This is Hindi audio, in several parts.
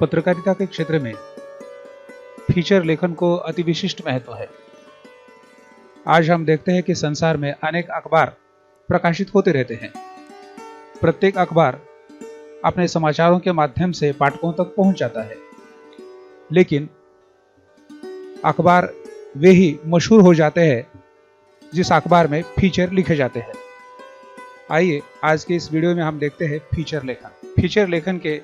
पत्रकारिता के क्षेत्र में फीचर लेखन को अति विशिष्ट महत्व है। आज हम देखते हैं कि संसार में अनेक अखबार प्रकाशित होते रहते हैं। प्रत्येक अखबार अपने समाचारों के माध्यम से पाठकों तक पहुंच जाता है, लेकिन अखबार वे ही मशहूर हो जाते हैं जिस अखबार में फीचर लिखे जाते हैं। आइए आज के इस वीडियो में हम देखते हैं फीचर लेखन। फीचर लेखन के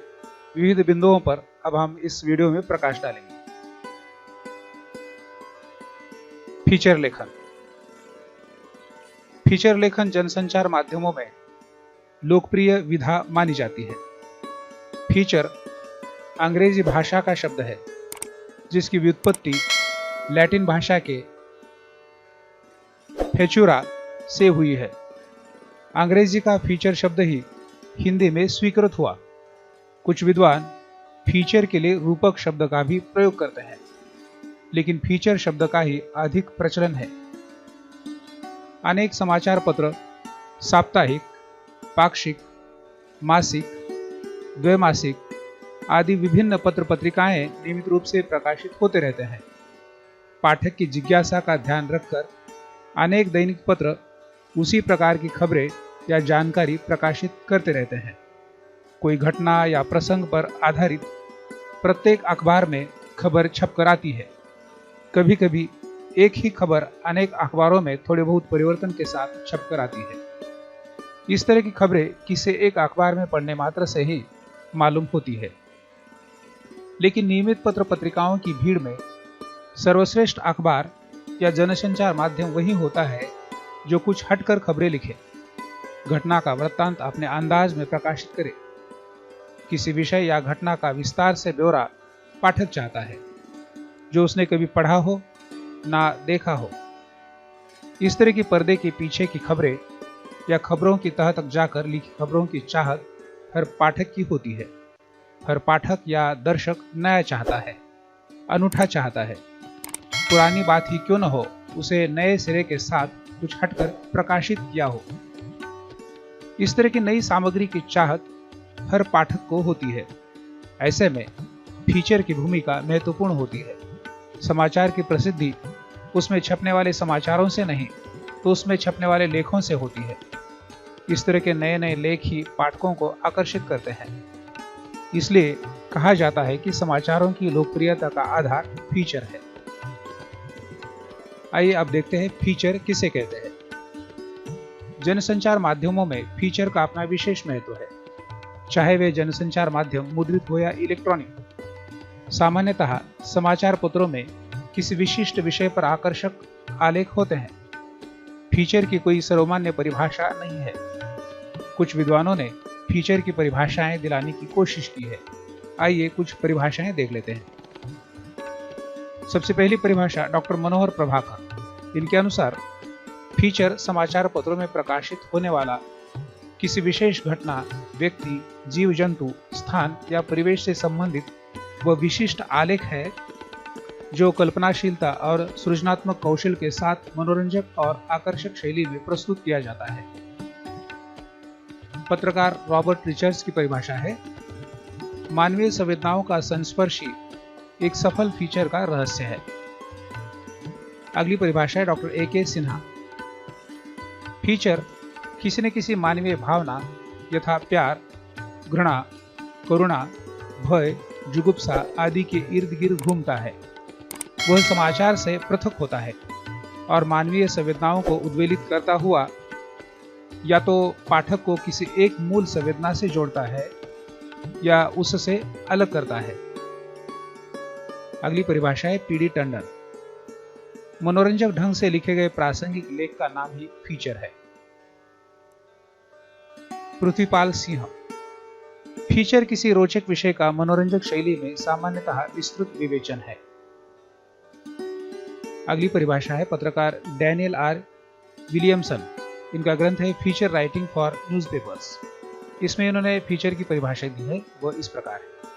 विविध बिंदुओं पर अब हम इस वीडियो में प्रकाश डालेंगे। फीचर लेखन। फीचर लेखन जनसंचार माध्यमों में लोकप्रिय विधा मानी जाती है। फीचर अंग्रेजी भाषा का शब्द है जिसकी व्युत्पत्ति लैटिन भाषा के फेचुरा से हुई है। अंग्रेजी का फीचर शब्द ही हिंदी में स्वीकृत हुआ। कुछ विद्वान फीचर के लिए रूपक शब्द का भी प्रयोग करते हैं, लेकिन फीचर शब्द का ही अधिक प्रचलन है। अनेक समाचार पत्र साप्ताहिक, पाक्षिक, मासिक, द्वैमासिक आदि विभिन्न पत्र पत्रिकाएं नियमित रूप से प्रकाशित होते रहते हैं। पाठक की जिज्ञासा का ध्यान रखकर अनेक दैनिक पत्र उसी प्रकार की खबरें या जानकारी प्रकाशित करते रहते हैं। कोई घटना या प्रसंग पर आधारित प्रत्येक अखबार में खबर छपकर आती है। कभी कभी एक ही खबर अनेक अखबारों में थोड़े बहुत परिवर्तन के साथ छपकर आती है। इस तरह की खबरें किसी एक अखबार में पढ़ने मात्र से ही मालूम होती है। लेकिन नियमित पत्र पत्रिकाओं की भीड़ में सर्वश्रेष्ठ अखबार या जनसंचार माध्यम वही होता है जो कुछ हटकर खबरें लिखे, घटना का वृत्तांत अपने अंदाज में प्रकाशित करे। किसी विषय या घटना का विस्तार से ब्यौरा पाठक चाहता है जो उसने कभी पढ़ा हो ना देखा हो। इस तरह की पर्दे के पीछे की खबरें या खबरों की तह तक जाकर लिखी खबरों की चाहत हर पाठक की होती है। हर पाठक या दर्शक नया चाहता है, अनूठा चाहता है। पुरानी बात ही क्यों न हो, उसे नए सिरे के साथ कुछ हटकर प्रकाशित किया हो। इस तरह की नई सामग्री की चाहत हर पाठक को होती है। ऐसे में फीचर की भूमिका महत्वपूर्ण होती है। समाचार की प्रसिद्धि उसमें छपने वाले समाचारों से नहीं, तो उसमें छपने वाले लेखों से होती है। इस तरह के नए नए लेख ही पाठकों को आकर्षित करते हैं। इसलिए कहा जाता है कि समाचारों की लोकप्रियता का आधार फीचर है। आइए अब देखते हैं फीचर किसे कहते हैं। जनसंचार माध्यमों में फीचर का अपना विशेष महत्व है, चाहे वे जनसंचार माध्यम मुद्रित हो या इलेक्ट्रॉनिक। सामान्यतः समाचार पत्रों में किसी विशिष्ट विषय पर आकर्षक आलेख होते हैं। फीचर की कोई सर्वमान्य परिभाषा नहीं है। कुछ विद्वानों ने फीचर की परिभाषाएं दिलाने की कोशिश की है। आइए कुछ परिभाषाएं देख लेते हैं। सबसे पहली परिभाषा डॉक्टर मनोहर प्रभाकर। इनके अनुसार फीचर समाचार पत्रों में प्रकाशित होने वाला किसी विशेष घटना, व्यक्ति, जीव जंतु, स्थान या परिवेश से संबंधित वह विशिष्ट आलेख है जो कल्पनाशीलता और सृजनात्मक कौशल के साथ मनोरंजक और आकर्षक शैली में प्रस्तुत किया जाता है। पत्रकार रॉबर्ट रिचर्ड्स की परिभाषा है, मानवीय संवेदनाओं का संस्पर्शी एक सफल फीचर का रहस्य है। अगली परिभाषा है डॉक्टर ए के सिन्हा। फीचर किसी न किसी मानवीय भावना यथा प्यार, घृणा, करुणा, भय, जुगुप्सा आदि के इर्द गिर्द घूमता है। वह समाचार से पृथक होता है और मानवीय संवेदनाओं को उद्वेलित करता हुआ या तो पाठक को किसी एक मूल संवेदना से जोड़ता है या उससे अलग करता है। अगली परिभाषा है पीडी टंडन। मनोरंजक ढंग से लिखे गए प्रासंगिक लेख का नाम ही फीचर है। पृथ्वीपाल सिंह। फीचर किसी रोचक विषय का मनोरंजक शैली में सामान्यतः विस्तृत विवेचन है। अगली परिभाषा है पत्रकार डैनियल आर विलियमसन। इनका ग्रंथ है फीचर राइटिंग फॉर न्यूज़पेपर्स। इसमें इन्होंने फीचर की परिभाषा दी है, वह इस प्रकार है।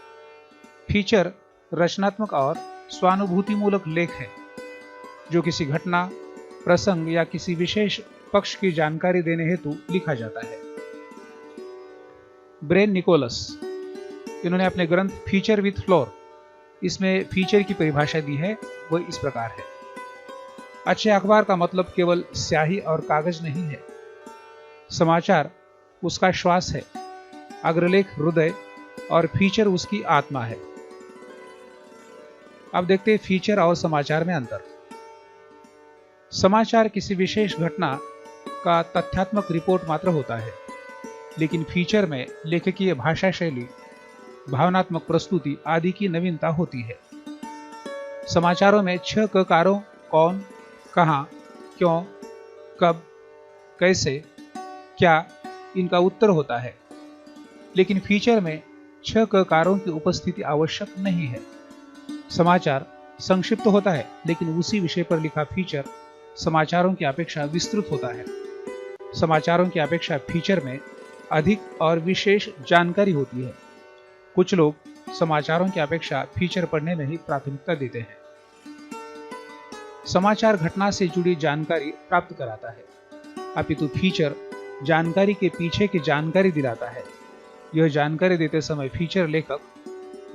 फीचर रचनात्मक और स्वानुभूतिमूलक लेख है जो किसी घटना, प्रसंग या किसी विशेष पक्ष की जानकारी देने हेतु लिखा जाता है। Brian Nicholas. इन्होंने अपने ग्रंथ फीचर विथ फ्लोर, इसमें फीचर की परिभाषा दी है, वह इस प्रकार है। अच्छे अखबार का मतलब केवल स्याही और कागज नहीं है। समाचार उसका श्वास है, अग्रलेख हृदय और फीचर उसकी आत्मा है। अब देखते हैं फीचर और समाचार में अंतर। समाचार किसी विशेष घटना का तथ्यात्मक रिपोर्ट मात्र होता है, लेकिन फीचर में लेखकीय भाषा शैली, भावनात्मक प्रस्तुति आदि की नवीनता होती है। समाचारों में 6 ककारों कौन, कहां, क्यों, कब, कैसे, क्या इनका उत्तर होता है, लेकिन फीचर में 6 ककारों की उपस्थिति आवश्यक नहीं है। समाचार संक्षिप्त होता है, लेकिन उसी विषय पर लिखा फीचर समाचारों की अपेक्षा विस्तृत होता है। समाचारों की अपेक्षा फीचर में अधिक और विशेष जानकारी होती है। कुछ लोग समाचारों की अपेक्षा फीचर पढ़ने में ही प्राथमिकता देते हैं। समाचार घटना से जुड़ी जानकारी प्राप्त कराता है, अपितु फीचर जानकारी के पीछे की जानकारी दिलाता है। यह जानकारी देते समय फीचर लेखक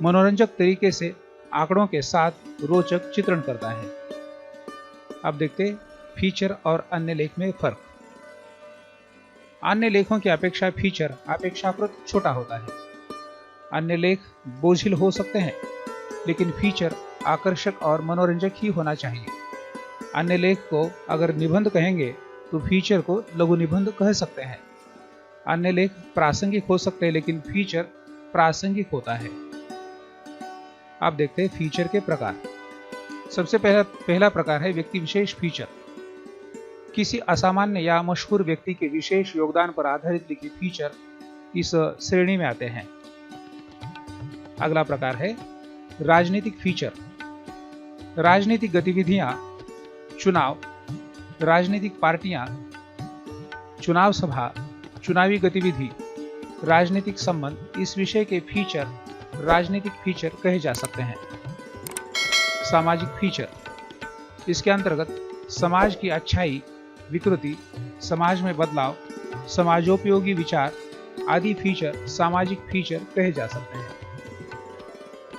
मनोरंजक तरीके से आंकड़ों के साथ रोचक चित्रण करता है। अब देखते फीचर और अन्य लेख में फर्क। अन्य लेखों की अपेक्षा फीचर अपेक्षाकृत छोटा होता है। अन्य लेख बोझिल हो सकते हैं, लेकिन फीचर आकर्षक और मनोरंजक ही होना चाहिए। अन्य लेख को अगर निबंध कहेंगे तो फीचर को लघु निबंध कह सकते हैं। अन्य लेख प्रासंगिक हो सकते हैं, लेकिन फीचर प्रासंगिक होता है। अब देखते हैं फीचर के प्रकार। सबसे पहला प्रकार है व्यक्ति विशेष फीचर। किसी असामान्य या मशहूर व्यक्ति के विशेष योगदान पर आधारित लिखे फीचर इस श्रेणी में आते हैं। अगला प्रकार है राजनीतिक फीचर। राजनीतिक गतिविधियां, चुनाव, राजनीतिक पार्टियां, चुनाव सभा, चुनावी गतिविधि, राजनीतिक संबंध, इस विषय के फीचर राजनीतिक फीचर कहे जा सकते हैं। सामाजिक फीचर, इसके अंतर्गत समाज की अच्छाई, विकृति, समाज में बदलाव, समाजोपयोगी विचार आदि फीचर सामाजिक फीचर कहे जा सकते हैं।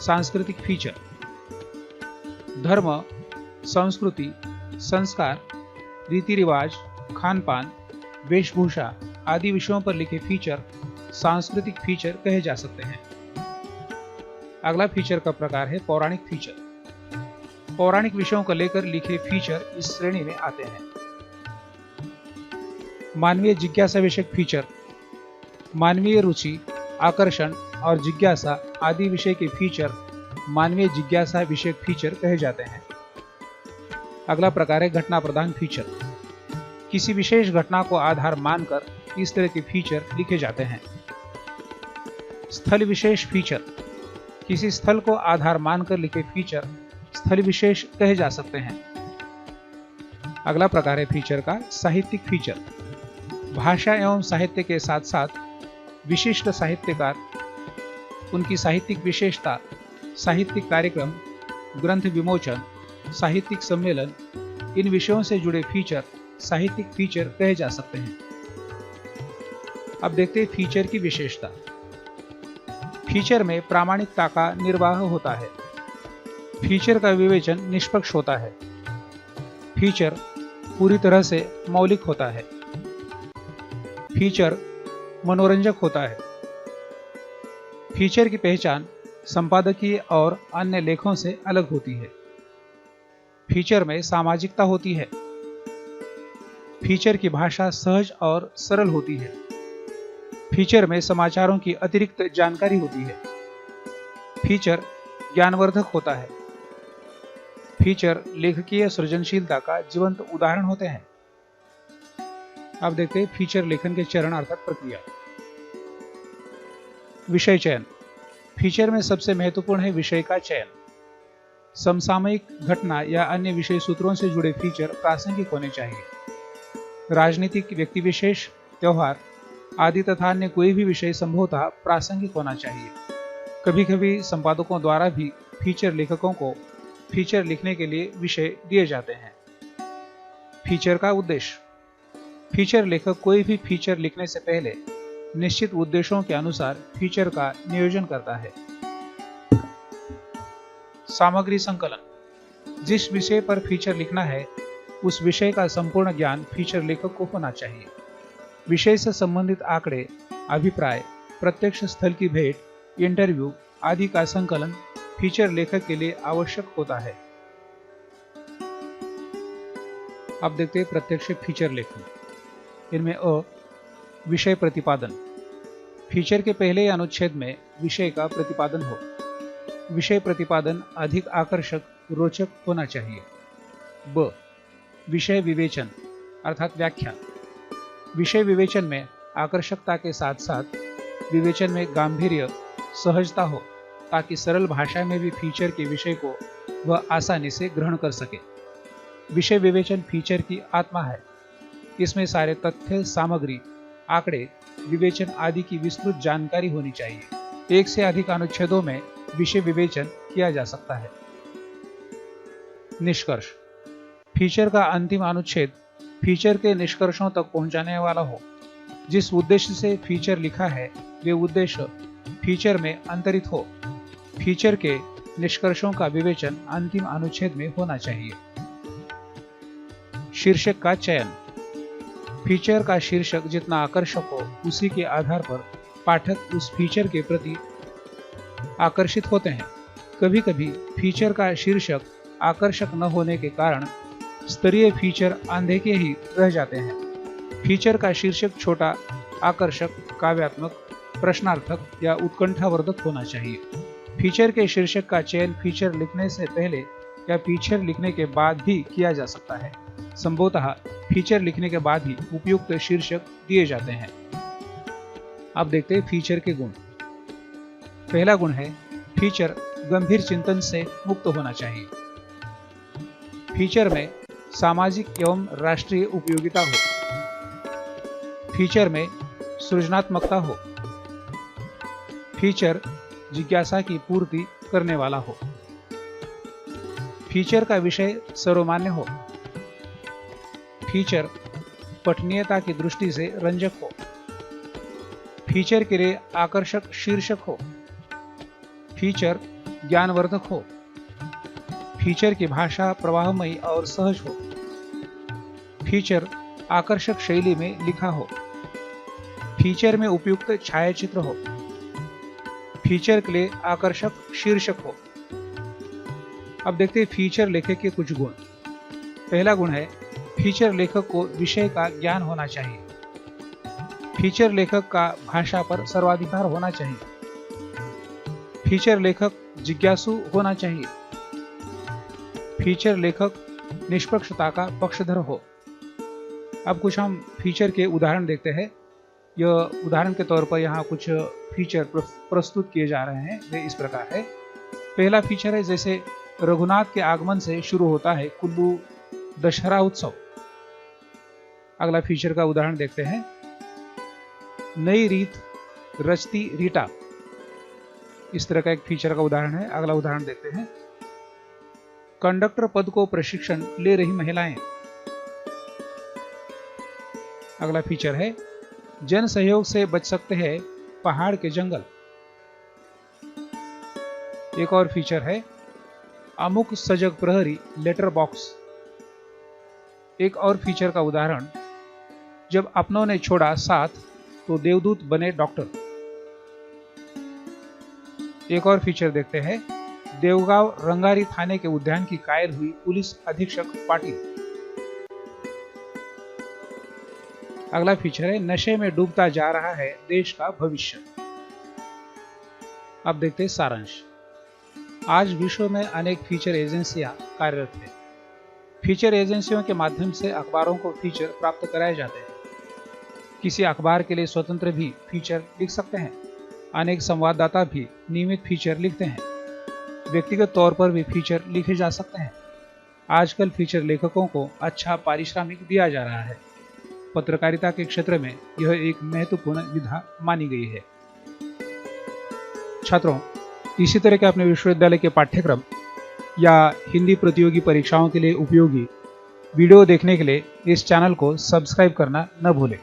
सांस्कृतिक फीचर, धर्म, संस्कृति, संस्कार, रीति रिवाज, खान पान, वेशभूषा आदि विषयों पर लिखे फीचर सांस्कृतिक फीचर कहे जा सकते हैं। अगला फीचर का प्रकार है पौराणिक फीचर। पौराणिक विषयों को लेकर लिखे फीचर इस श्रेणी में आते हैं। मानवीय जिज्ञासा विषयक फीचर, मानवीय रुचि, आकर्षण और जिज्ञासा आदि विषय के फीचर मानवीय जिज्ञासा विषयक फीचर कहे जाते हैं। अगला प्रकार है घटना प्रधान फीचर। किसी विशेष घटना को आधार मानकर इस तरह के फीचर लिखे जाते हैं। स्थल विशेष फीचर, किसी स्थल को आधार मानकर लिखे फीचर स्थल विशेष कहे जा सकते हैं। अगला प्रकार है फीचर का साहित्यिक फीचर। भाषा एवं साहित्य के साथ साथ विशिष्ट साहित्यकार, उनकी साहित्यिक विशेषता, साहित्यिक कार्यक्रम, ग्रंथ विमोचन, साहित्यिक सम्मेलन, इन विषयों से जुड़े फीचर साहित्यिक फीचर कहे जा सकते हैं। अब देखते हैं फीचर की विशेषता। फीचर में प्रामाणिकता का निर्वाह होता है। फीचर का विवेचन निष्पक्ष होता है। फीचर पूरी तरह से मौलिक होता है। फीचर मनोरंजक होता है। फीचर की पहचान संपादकीय और अन्य लेखों से अलग होती है। फीचर में सामाजिकता होती है। फीचर की भाषा सहज और सरल होती है। फीचर में समाचारों की अतिरिक्त जानकारी होती है। फीचर ज्ञानवर्धक होता है। फीचर लेखकीय सृजनशीलता का जीवंत उदाहरण होते हैं। अब देखते हैं फीचर लेखन के चरण अर्थात प्रक्रिया। विषय चयन। फीचर में सबसे महत्वपूर्ण है विषय का चयन। समसामयिक घटना या अन्य विषय सूत्रों से जुड़े फीचर प्रासंगिक होने चाहिए। राजनीतिक, व्यक्ति विशेष, त्योहार आदि तथा अन्य कोई भी विषय संभवतः प्रासंगिक होना चाहिए। कभी कभी संपादकों द्वारा भी फीचर लेखकों को फीचर लिखने के लिए विषय दिए जाते हैं। फीचर का उद्देश्य। फीचर लेखक कोई भी फीचर लिखने से पहले निश्चित उद्देश्यों के अनुसार फीचर का नियोजन करता है। सामग्री संकलन। जिस विषय पर फीचर लिखना है उस विषय का संपूर्ण ज्ञान फीचर लेखक को होना चाहिए। विषय से संबंधित आंकड़े, अभिप्राय, प्रत्यक्ष स्थल की भेंट, इंटरव्यू आदि का संकलन फीचर लेखक के लिए आवश्यक होता है। अब देखते हैं प्रत्यक्ष फीचर लेखन। इनमें अ, विषय प्रतिपादन। फीचर के पहले अनुच्छेद में विषय का प्रतिपादन हो। विषय प्रतिपादन अधिक आकर्षक, रोचक होना चाहिए। ब, विषय विवेचन अर्थात व्याख्या। विषय विवेचन में आकर्षकता के साथ साथ विवेचन में गांभीर्य, सहजता हो ताकि सरल भाषा में भी फीचर के विषय को वह आसानी से ग्रहण कर सके। विषय विवेचन फीचर की आत्मा है। इसमें सारे तथ्य, सामग्री, आंकड़े, विवेचन आदि की विस्तृत जानकारी होनी चाहिए। एक से अधिक अनुच्छेदों में विषय विवेचन किया जा सकता है। निष्कर्ष। फीचर का अंतिम अनुच्छेद फीचर के निष्कर्षों तक पहुंचाने वाला हो। जिस उद्देश्य से फीचर लिखा है वे उद्देश्य फीचर में अंतरित हो। फीचर के निष्कर्षों का विवेचन अंतिम अनुच्छेद में होना चाहिए। शीर्षक का चयन। फीचर का शीर्षक जितना आकर्षक हो उसी के आधार पर पाठक उस फीचर के प्रति आकर्षित होते हैं। कभी कभी फीचर का शीर्षक आकर्षक न होने के कारण स्तरीय फीचर अनदेखे ही रह जाते हैं। फीचर का शीर्षक छोटा, आकर्षक, काव्यात्मक, प्रश्नार्थक या उत्कंठावर्धक होना चाहिए। फीचर के शीर्षक का चयन फीचर लिखने से पहले या फीचर लिखने के बाद भी किया जा सकता है। संभवतः फीचर लिखने के बाद ही उपयुक्त शीर्षक दिए जाते हैं। अब देखते हैं फीचर के गुण। पहला गुण है फीचर गंभीर चिंतन से मुक्त होना चाहिए। फीचर में सामाजिक एवं राष्ट्रीय उपयोगिता हो। फीचर में सृजनात्मकता हो। फीचर जिज्ञासा की पूर्ति करने वाला हो। फीचर का विषय सर्वमान्य हो। फीचर पठनीयता की दृष्टि से रंजक हो। फीचर के लिए आकर्षक शीर्षक हो। फीचर ज्ञानवर्धक हो। फीचर की भाषा प्रवाहमयी और सहज हो। फीचर आकर्षक शैली में लिखा हो। फीचर में उपयुक्त छायाचित्र हो। फीचर के लिए आकर्षक शीर्षक हो। अब देखते हैं फीचर लेखक के कुछ गुण। पहला गुण है फीचर लेखक को विषय का ज्ञान होना चाहिए। फीचर लेखक का भाषा पर सर्वाधिकार होना चाहिए। फीचर लेखक जिज्ञासु होना चाहिए। फीचर लेखक निष्पक्षता का पक्षधर हो। अब कुछ हम फीचर के उदाहरण देखते हैं। यह उदाहरण के तौर पर यहाँ कुछ फीचर प्रस्तुत किए जा रहे हैं। वे इस प्रकार है। पहला फीचर है जैसे रघुनाथ के आगमन से शुरू होता है कुल्लू दशहरा उत्सव। अगला फीचर का उदाहरण देखते हैं। नई रीत रचती रीटा, इस तरह का एक फीचर का उदाहरण है। अगला उदाहरण देखते हैं। कंडक्टर पद को प्रशिक्षण ले रही महिलाएं। अगला फीचर है जन सहयोग से बच सकते हैं पहाड़ के जंगल। एक और फीचर है अमुक सजग प्रहरी लेटर बॉक्स। एक और फीचर का उदाहरण जब अपनों ने छोड़ा साथ तो देवदूत बने डॉक्टर। एक और फीचर देखते हैं। देवगांव रंगारी थाने के उद्यान की कायल हुई पुलिस अधीक्षक पाटिल। अगला फीचर है नशे में डूबता जा रहा है देश का भविष्य। अब देखते हैं सारांश। आज विश्व में अनेक फीचर एजेंसियां कार्यरत हैं। फीचर एजेंसियों के माध्यम से अखबारों को फीचर प्राप्त कराए जाते हैं। किसी अखबार के लिए स्वतंत्र भी फीचर लिख सकते हैं। अनेक संवाददाता भी नियमित फीचर लिखते हैं। व्यक्तिगत तौर पर भी फीचर लिखे जा सकते हैं। आजकल फीचर लेखकों को अच्छा पारिश्रमिक दिया जा रहा है। पत्रकारिता के क्षेत्र में यह एक महत्वपूर्ण विधा मानी गई है। छात्रों, इसी तरह के अपने विश्वविद्यालय के पाठ्यक्रम या हिंदी प्रतियोगी परीक्षाओं के लिए उपयोगी वीडियो देखने के लिए इस चैनल को सब्सक्राइब करना न भूलें।